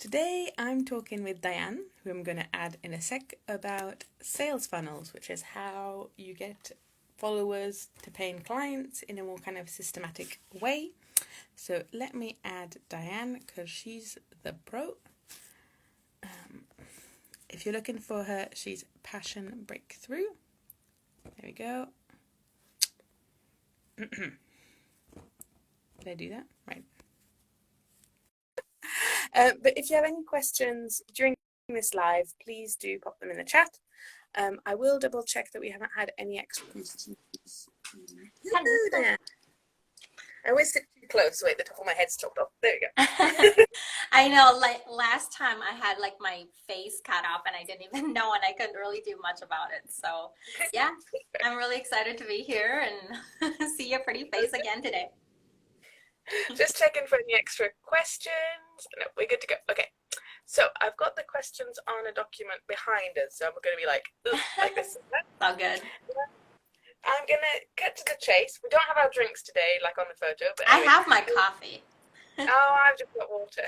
Today I'm talking with Dianne, who I'm going to add in a sec, about sales funnels, which is how you get followers to paying clients in a more kind of systematic way. So let me add Dianne because she's the pro. If you're looking for her, she's Passion Breakthrough. There we go. Did I do that? Right. But if you have any questions during this live, please do pop them in the chat. I will double check that we haven't had any extra questions. Hello there. I always sit too close. Wait, the top of my head's chopped off. There we go. I know, like last time I had like my face cut off and I didn't even know and I couldn't really do much about it. So yeah, I'm really excited to be here and see your pretty face again today. Just checking for any extra questions. No, we're good to go. Okay. So I've got the questions on a document behind us. So I'm going to be like this. All good. I'm going to cut to the chase. We don't have our drinks today, like on the photo. But anyway. I have my coffee. Oh, I've just got water.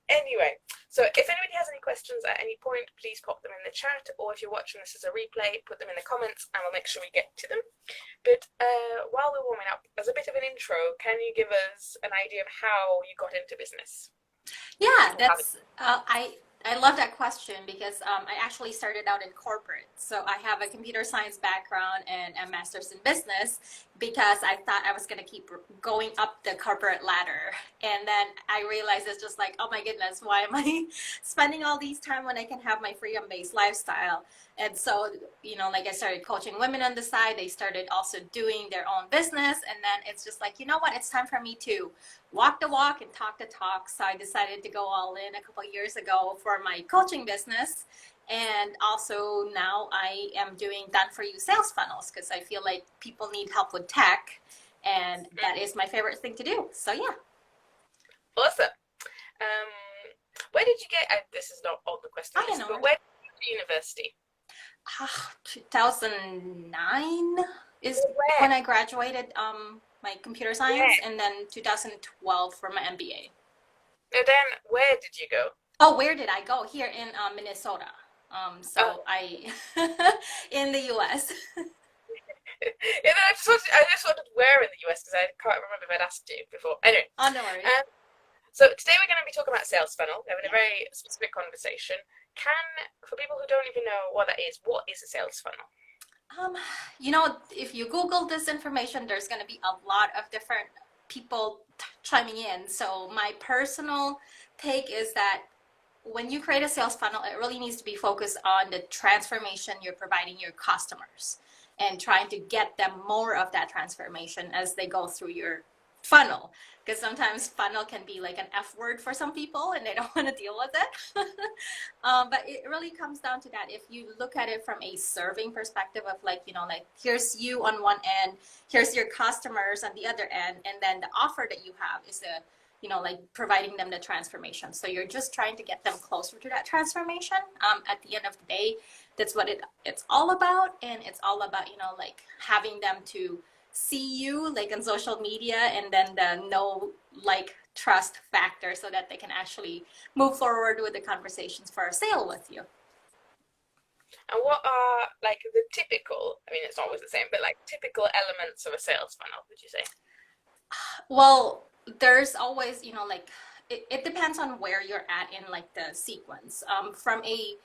Anyway, so if anybody has any questions at any point, please pop them in the chat, or if you're watching this as a replay, put them in the comments and we'll make sure we get to them. But while we're warming up, as a bit of an intro, can you give us an idea of how you got into business? Yeah, that's I love that question because I actually started out in corporate. So I have a computer science background and a master's in business because I thought I was going to keep going up the corporate ladder. And then I realized it's just like, oh my goodness, why am I spending all these time when I can have my freedom-based lifestyle? And so, you know, like I started coaching women on the side. They started also doing their own business. And then it's just like, you know what, it's time for me to walk the walk and talk the talk. So I decided to go all in a couple of years ago for my coaching business. And also now I am doing done for you sales funnels because I feel like people need help with tech. And that is my favorite thing to do. So yeah. Awesome. Where did you get, this is not all the questions, but where did you go to university? 2009 is when I graduated my computer science, and then 2012 for my MBA. And then where did you go? Oh, where did I go? Here in Minnesota. I in the US. Yeah, I just wondered where in the US because I can't remember if I'd asked you before. Anyway. Oh, no worries. So today we're going to be talking about sales funnel. We're having a very specific conversation. For people who don't even know what that is, what is a sales funnel? You know, if you Google this information, there's going to be a lot of different people chiming in. So my personal take is that when you create a sales funnel, it really needs to be focused on the transformation you're providing your customers and trying to get them more of that transformation as they go through your funnel. Because sometimes funnel can be like an F word for some people and they don't want to deal with it. But it really comes down to that. If you look at it from a serving perspective of like, you know, like here's you on one end, here's your customers on the other end, and then the offer that you have is the, you know, like providing them the transformation. So you're just trying to get them closer to that transformation. At the end of the day, that's what it's all about. And it's all about, you know, like having them to see you like on social media and then the know, like, trust factor so that they can actually move forward with the conversations for a sale with you. And what are like the typical, I mean, it's always the same, but like typical elements of a sales funnel, would you say? Well, there's always, you know, like it depends on where you're at in like the sequence. From a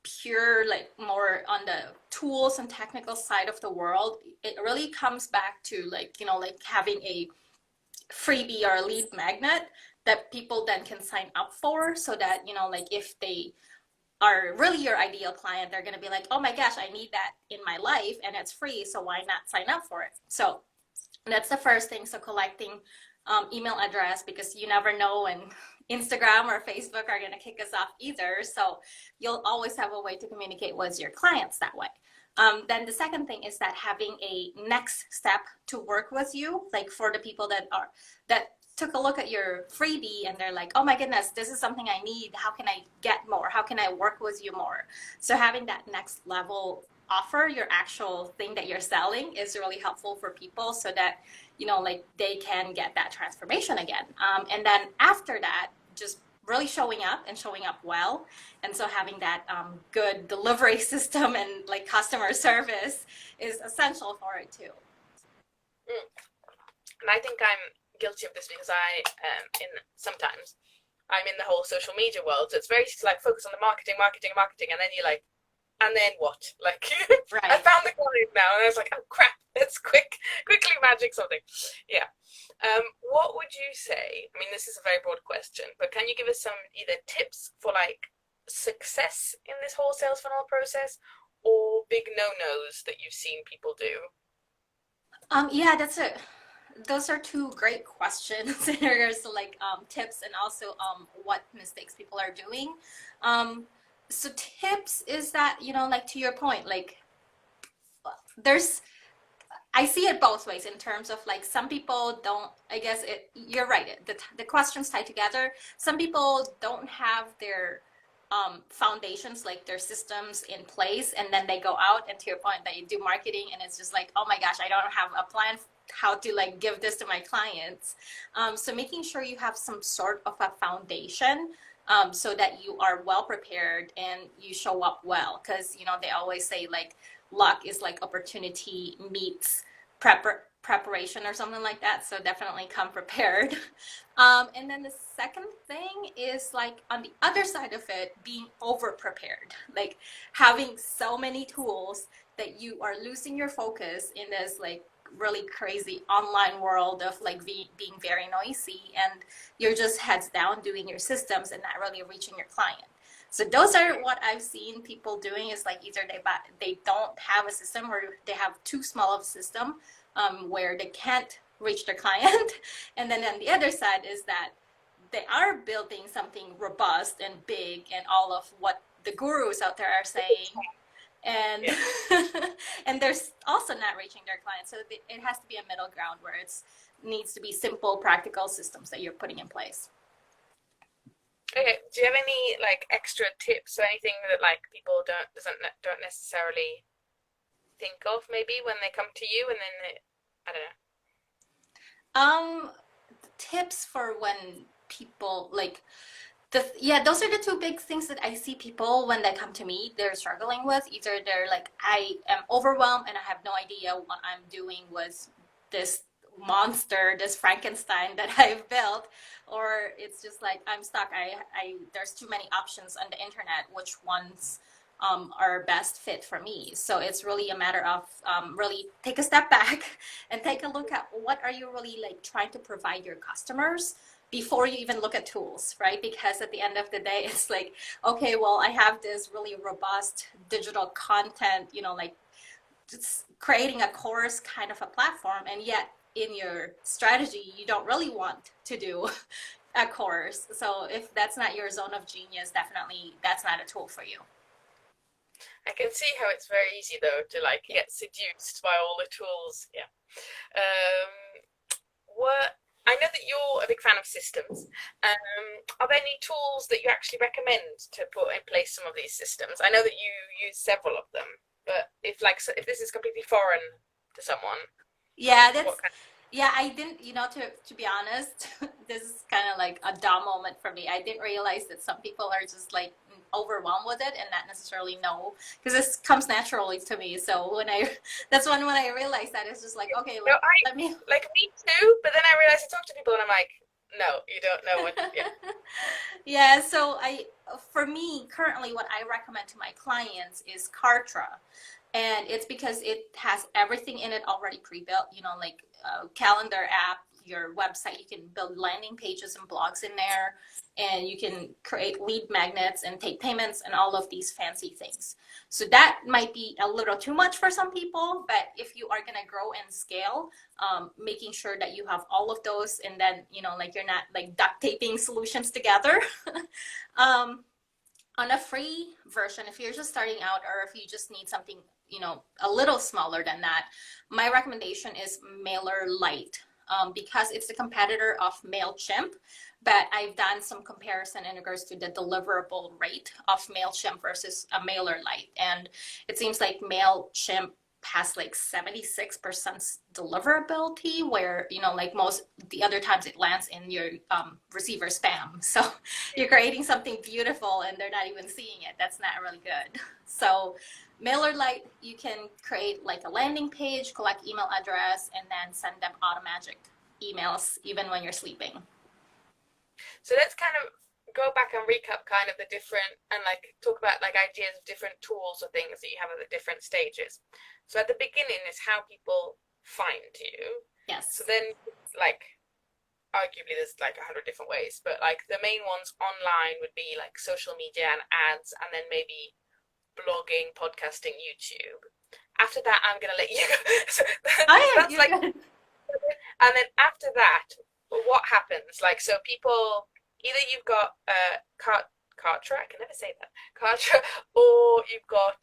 pure, like more on the tools and technical side of the world, it really comes back to like, you know, like having a freebie or a lead magnet that people then can sign up for so that, you know, like if they are really your ideal client, they're going to be like, oh my gosh, I need that in my life and it's free. So why not sign up for it? So that's the first thing. So collecting email address, because you never know when Instagram or Facebook are going to kick us off either. So you'll always have a way to communicate with your clients that way. Then the second thing is that having a next step to work with you, like for the people that took a look at your freebie and they're like, oh my goodness, this is something I need. How can I get more? How can I work with you more? So having that next level offer, your actual thing that you're selling, is really helpful for people so that, like they can get that transformation again. And then after that, just really showing up and showing up well. And so having that good delivery system and like customer service is essential for it too. Mm. And I think I'm guilty of this because sometimes I'm in the whole social media world. So it's very like focus on the marketing, and then you're like, and then what? Like, I Right. found the client now, and I was like, oh crap, let's quickly magic something. Yeah. What would you say? I mean, this is a very broad question, but can you give us some either tips for like success in this whole sales funnel process, or big no-nos that you've seen people do? Yeah, that's it. Those are two great questions in regards to like tips and also what mistakes people are doing. Um, so tips is that, like to your point, like there's I see it both ways in terms of like some people don't, I guess you're right, the questions tied together. Some people don't have their foundations, like their systems in place, and then they go out and to your point, they do marketing and it's just like, oh my gosh, I don't have a plan how to like give this to my clients. So making sure you have some sort of a foundation so that you are well prepared and you show up well. Because, they always say like luck is like opportunity meets preparation or something like that. So definitely come prepared. And then the second thing is like on the other side of it, being over prepared, like having so many tools that you are losing your focus in this like really crazy online world of like being very noisy, and you're just heads down doing your systems and not really reaching your client. So those are what I've seen people doing is like either they don't have a system or they have too small of a system where they can't reach their client. And then on the other side is that they are building something robust and big and all of what the gurus out there are saying. And Yeah. and there's also not reaching their clients. So it has to be a middle ground where it needs to be simple, practical systems that you're putting in place. Okay. Do you have any like extra tips or anything that like people don't necessarily think of maybe when they come to you and then I don't know. Um, Tips for when people like those are the two big things that I see people when they come to me, they're struggling with. Either they're like, I am overwhelmed and I have no idea what I'm doing with this monster, this Frankenstein that I've built, or it's just like I'm stuck. I there's too many options on the internet. Which ones are best fit for me? So it's really a matter of really take a step back and take a look at what are you really like trying to provide your customers before you even look at tools, right? Because at the end of the day, it's like, okay, well, I have this really robust digital content, like just creating a course kind of a platform, and yet in your strategy, you don't really want to do a course. So if that's not your zone of genius, definitely that's not a tool for you. I can see how it's very easy though to like Yeah. get seduced by all the tools. Yeah. Um, what I know that you're a big fan of systems. Are there any tools that you actually recommend to put in place some of these systems? I know that you use several of them, but if this is completely foreign to someone, Yeah, what that's kind yeah, I didn't, to be honest, this is kind of like a dumb moment for me. I didn't realize that some people are just like overwhelmed with it and not necessarily know because this comes naturally to me. So that's when I realized that it's just like, okay, no, I let me. like me too, but then I realize I talk to people and I'm like, no, you don't know what. Yeah. Yeah, so for me, currently, what I recommend to my clients is Kartra. And it's because it has everything in it already pre-built, like a calendar app, your website, you can build landing pages and blogs in there, and you can create lead magnets and take payments and all of these fancy things. So that might be a little too much for some people, but if you are going to grow and scale, making sure that you have all of those, and then, like you're not like duct taping solutions together. um, on a free version, if you're just starting out or if you just need something, a little smaller than that, my recommendation is Mailer Lite. because it's the competitor of MailChimp. But I've done some comparison in regards to the deliverable rate of MailChimp versus a MailerLite. And it seems like MailChimp has like 76% deliverability, where, you know, like most the other times it lands in your receiver spam. So you're creating something beautiful and they're not even seeing it. That's not really good. So MailerLite, you can create like a landing page, collect email address, and then send them automatic emails even when you're sleeping. So let's kind of go back and recap kind of the different, and like talk about like ideas of different tools or things that you have at the different stages. So at the beginning is how people find you. Yes. So then, like, arguably there's like 100 different ways, but like the main ones online would be like social media and ads, and then maybe blogging, podcasting, YouTube. After that, I'm gonna let you go. So that's like, and then after that, what happens? Like, so people, either you've got Kartra, I can never say that, Kartra, or you've got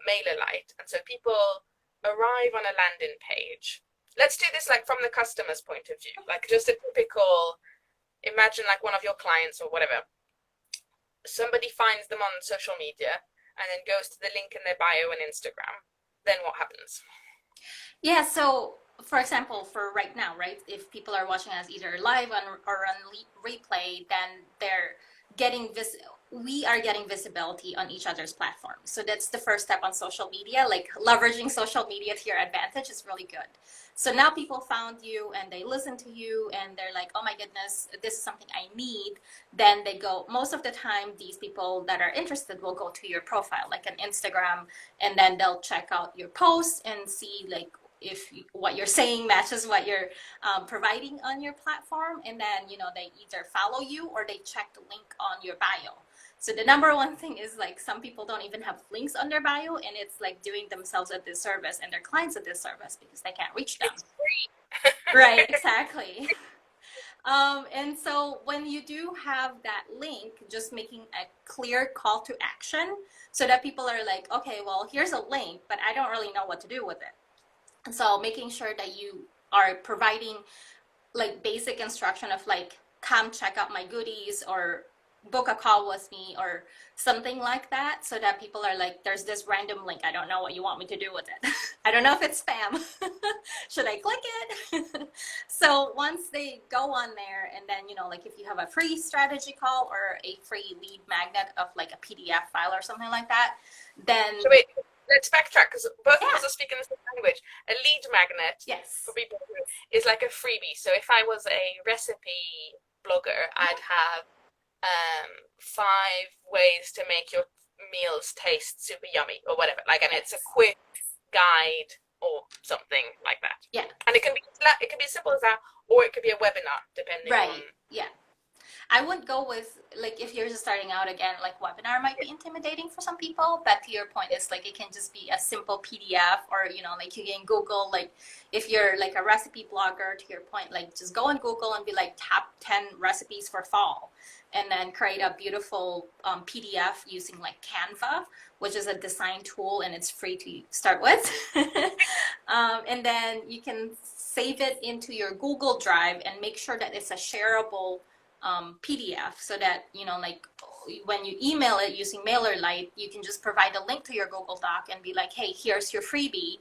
MailerLite, and so people arrive on a landing page. Let's do this like from the customer's point of view, like just a typical, imagine like one of your clients or whatever. Somebody finds them on social media and then goes to the link in their bio on Instagram. Then what happens? Yeah, so for example, for right now, right, if people are watching us either live or on replay, then they're getting this, we are getting visibility on each other's platforms. So that's the first step on social media. Like leveraging social media to your advantage is really good. So now people found you and they listen to you and they're like, oh my goodness, this is something I need. Then they go, most of the time, these people that are interested will go to your profile, like an Instagram, and then they'll check out your posts and see like if what you're saying matches what you're providing on your platform. And then, you know, they either follow you or they check the link on your bio. So the number one thing is like some people don't even have links on their bio, and it's like doing themselves a disservice and their clients a disservice because they can't reach them. Right, exactly. And so when you do have that link, just making a clear call to action so that people are like, okay, well, here's a link, but I don't really know what to do with it. So making sure that you are providing like basic instruction of like, come check out my goodies or book a call with me or something like that, so that people are like, there's this random link, I don't know what you want me to do with it. I don't know if it's spam. Should I click it? So once they go on there, and then, you know, like if you have a free strategy call or a free lead magnet of like a PDF file or something like that, then so wait, let's backtrack because both of us are speaking the same language. A lead magnet, yes, for people, is like a freebie. So if I was a recipe blogger, I'd have 5 ways to make your meals taste super yummy or whatever, like, and it's a quick guide or something like that. Yeah. And it can be as simple as that, or it could be a webinar, depending on. Yeah. I would go with, like, if you're just starting out again, like webinar might be intimidating for some people, but to your point, it's like it can just be a simple PDF, or, you know, like you can Google, like if you're like a recipe blogger, to your point, like just go on Google and be like top 10 recipes for fall, and then create a beautiful PDF using like Canva, which is a design tool and it's free to start with. And then you can save it into your Google Drive and make sure that it's a shareable PDF, so that, you know, like when you email it using MailerLite, you can just provide a link to your Google Doc and be like, hey, here's your freebie.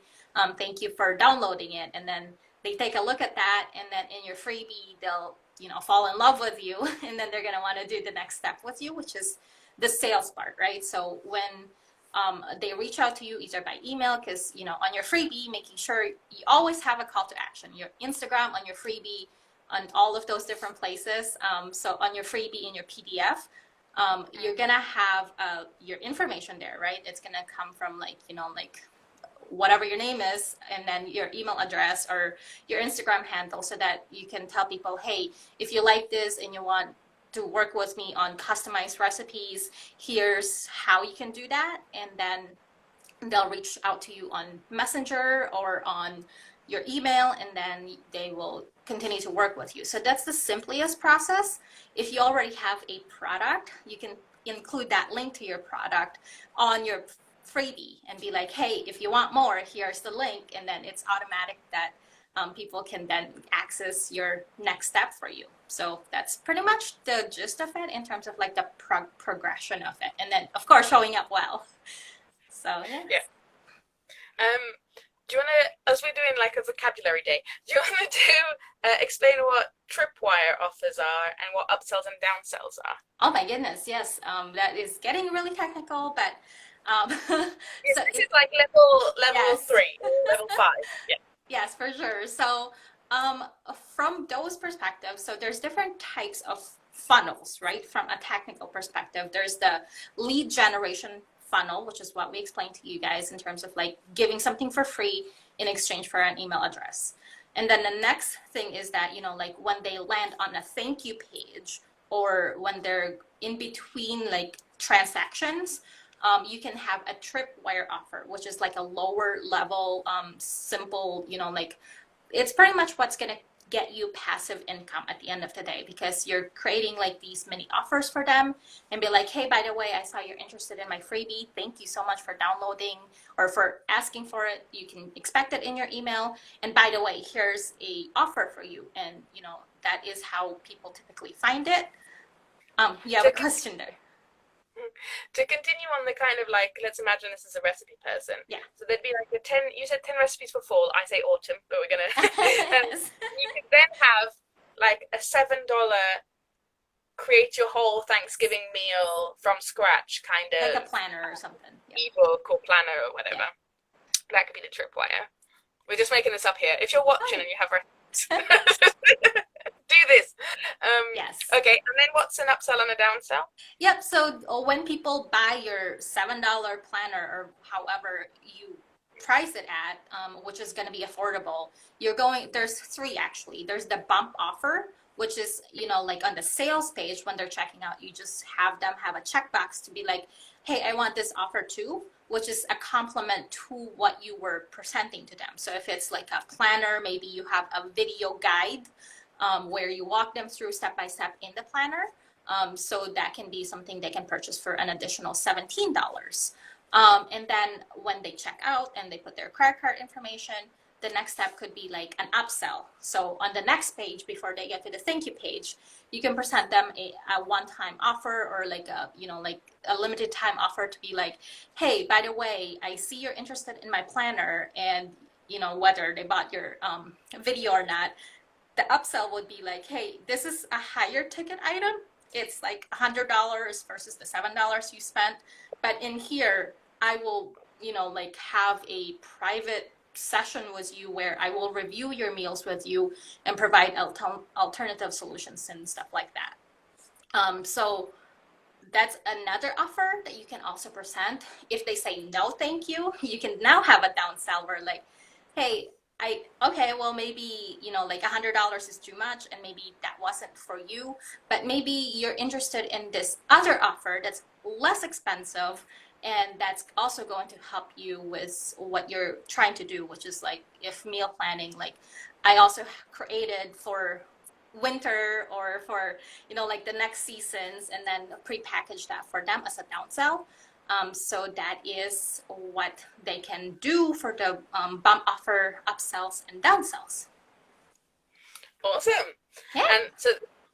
Thank you for downloading it. And then they take a look at that, and then in your freebie, they'll, you know, fall in love with you, and then they're going to want to do the next step with you, which is the sales part, right? So when they reach out to you either by email, because, you know, on your freebie, making sure you always have a call to action, your Instagram, on your freebie, on all of those different places. So on your freebie in your PDF, you're going to have your information there, right? It's going to come from like, you know, like whatever your name is, and then your email address or your Instagram handle, so that you can tell people, hey, if you like this and you want to work with me on customized recipes, here's how you can do that. And then they'll reach out to you on Messenger or on your email, and then they will continue to work with you. So that's the simplest process. If you already have a product, you can include that link to your product on your freebie and be like, hey, if you want more, here's the link. And then it's automatic that people can then access your next step for you. So that's pretty much the gist of it in terms of like the progression of it. And then, of course, showing up well. So, yeah. Yeah. Do you want to, as we're doing like a vocabulary day, do you want to explain what tripwire offers are and what upsells and downsells are? Oh my goodness, yes. That is getting really technical, but Yes, so this is like level yes. 3 or level 5. Yeah. Yes, for sure. So, from those perspectives, so there's different types of funnels, right? From a technical perspective, there's the lead generation funnel, which is what we explained to you guys in terms of like giving something for free in exchange for an email address. And then the next thing is that, like when they land on a thank you page or when they're in between like transactions, you can have a tripwire offer, which is like a lower level, simple, like it's pretty much what's going to get you passive income at the end of the day, because you're creating like these mini offers for them and be like, hey, by the way, I saw you're interested in my freebie. Thank you so much for downloading or for asking for it. You can expect it in your email. And by the way, here's a offer for you. And that is how people typically find it. You have a question there. To continue on the kind of like, let's imagine this is a recipe person. Yeah. So there'd be like you said 10 recipes for fall. I say autumn, but we're going to, Yes. you could then have like a $7 create your whole Thanksgiving meal from scratch kind of. Like a planner or something. Yeah. Ebook or planner or whatever. Yeah. That could be the tripwire. We're just making this up here. If you're watching and you have recipes, do this. Yes. Okay, and then what's an upsell and a downsell? Yep. So when people buy your $7 planner or however you price it at, which is going to be affordable, there's 3 actually. There's the bump offer, which is, like on the sales page when they're checking out, you just have them have a checkbox to be like, hey, I want this offer too, which is a complement to what you were presenting to them. So if it's like a planner, maybe you have a video guide where you walk them through step by step in the planner. So that can be something they can purchase for an additional $17. And then when they check out and they put their credit card information, the next step could be like an upsell. So on the next page, before they get to the thank you page, you can present them a one-time offer or like a limited time offer to be like, hey, by the way, I see you're interested in my planner, and whether they bought your video or not, the upsell would be like, hey, this is a higher ticket item. It's like $100 versus the $7 you spent. But in here, I will, have a private session with you where I will review your meals with you and provide alternative solutions and stuff like that. So that's another offer that you can also present. If they say no, thank you, you can now have a downsell where like, hey, well, maybe, like $100 is too much and maybe that wasn't for you, but maybe you're interested in this other offer that's less expensive and that's also going to help you with what you're trying to do, which is like if meal planning, like I also created for winter or for, like the next seasons, and then pre-package that for them as a downsell. So that is what they can do for the bump offer, upsells, and downsells. Awesome. Yeah. And so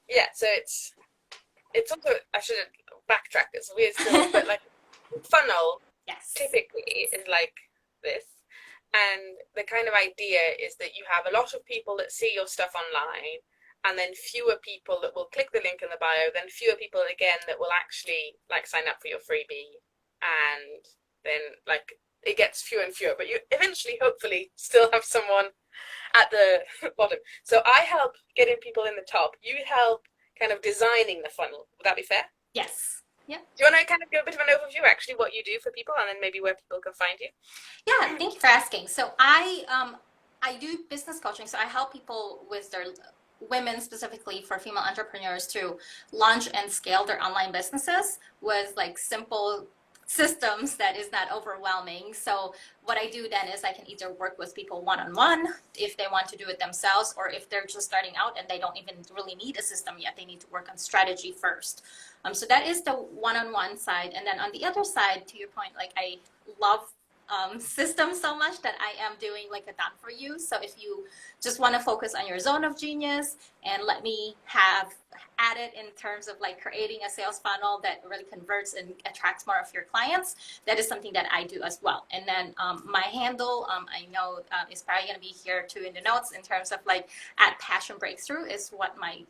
it's also, I should backtrack, it's weird still, but like funnel Yes. typically is like this. And the kind of idea is that you have a lot of people that see your stuff online, and then fewer people that will click the link in the bio, then fewer people again that will actually like sign up for your freebie. And then like it gets fewer and fewer, but you eventually hopefully still have someone at the bottom. So I help getting people in the top, you help kind of designing the funnel. Would that be fair? Yes. Yeah. Do you want to kind of give a bit of an overview actually what you do for people, and then maybe where people can find you? Yeah, thank you for asking. So I do business coaching, so I help people with their women, specifically for female entrepreneurs, to launch and scale their online businesses with like simple systems that is not overwhelming. So what I do then is I can either work with people one-on-one if they want to do it themselves, or if they're just starting out and they don't even really need a system yet, they need to work on strategy first. So that is the one-on-one side. And then on the other side, to your point, like I love system so much that I am doing like a done for you. So if you just want to focus on your zone of genius and let me have added in terms of like creating a sales funnel that really converts and attracts more of your clients, that is something that I do as well. And then my handle, I know is probably going to be here too in the notes in terms of like at Passion Breakthrough is what my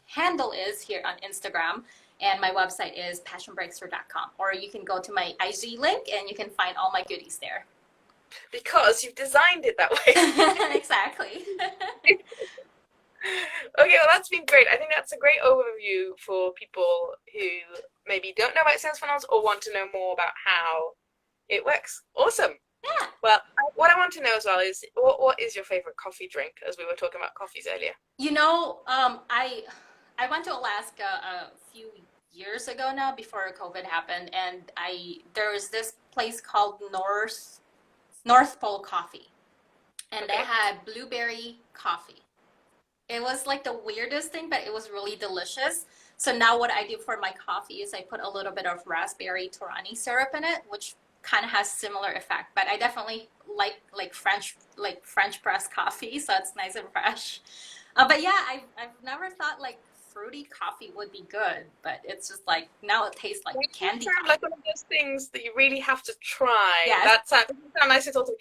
handle is here on Instagram. And my website is passionbreakthrough.com. Or you can go to my IG link and you can find all my goodies there. Because you've designed it that way. Exactly. Okay, well, that's been great. I think that's a great overview for people who maybe don't know about sales funnels or want to know more about how it works. Awesome. Yeah. Well, what I want to know as well is what is your favorite coffee drink, as we were talking about coffees earlier? You know, I went to Alaska a few years ago now before COVID happened, and there was this place called North Pole Coffee, and they had blueberry coffee. It was like the weirdest thing, but it was really delicious. So now what I do for my coffee is I put a little bit of raspberry Torani syrup in it, which kind of has similar effect. But I definitely like French press coffee, so it's nice and fresh. But yeah, I've never thought like fruity coffee would be good, but it's just like now it tastes like candy. Sound like one of those things that you really have to try. Yes. That sounds nice to talk to me.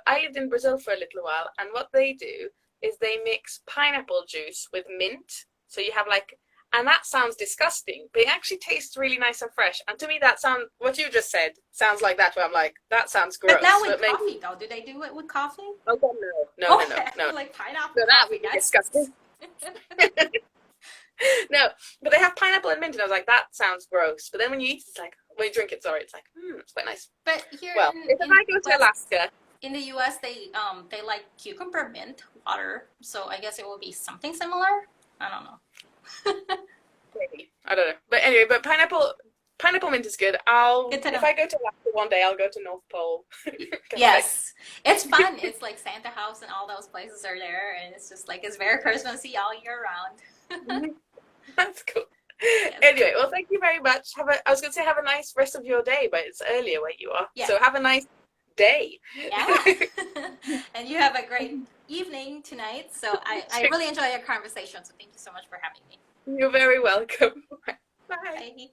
I lived in Brazil for a little while, and what they do is they mix pineapple juice with mint. So you have like, and that sounds disgusting, but it actually tastes really nice and fresh. And to me, what you just said sounds like that, where I'm like, that sounds gross. But now with coffee, though, do they do it with coffee? Oh, no. Like pineapple No, that coffee, would be disgusting. No, but they have pineapple and mint, and I was like, that sounds gross. But then when you eat it, it's like, when you drink it, sorry, it's like, it's quite nice. But here, well, if I go to Alaska, in the US, they like cucumber mint water, so I guess it will be something similar. I don't know. Maybe, I don't know. But anyway, but pineapple mint is good. If I go to Alaska one day, I'll go to North Pole. Yes, it's fun. It's like Santa House and all those places are there, and it's just like it's very Christmassy all year round. That's cool. Yes. Anyway, well, thank you very much. I was going to say have a nice rest of your day, but it's earlier where you are. Yeah. So have a nice day. Yeah. And you have a great evening tonight. So I really enjoy your conversation. So thank you so much for having me. You're very welcome. Bye. Bye.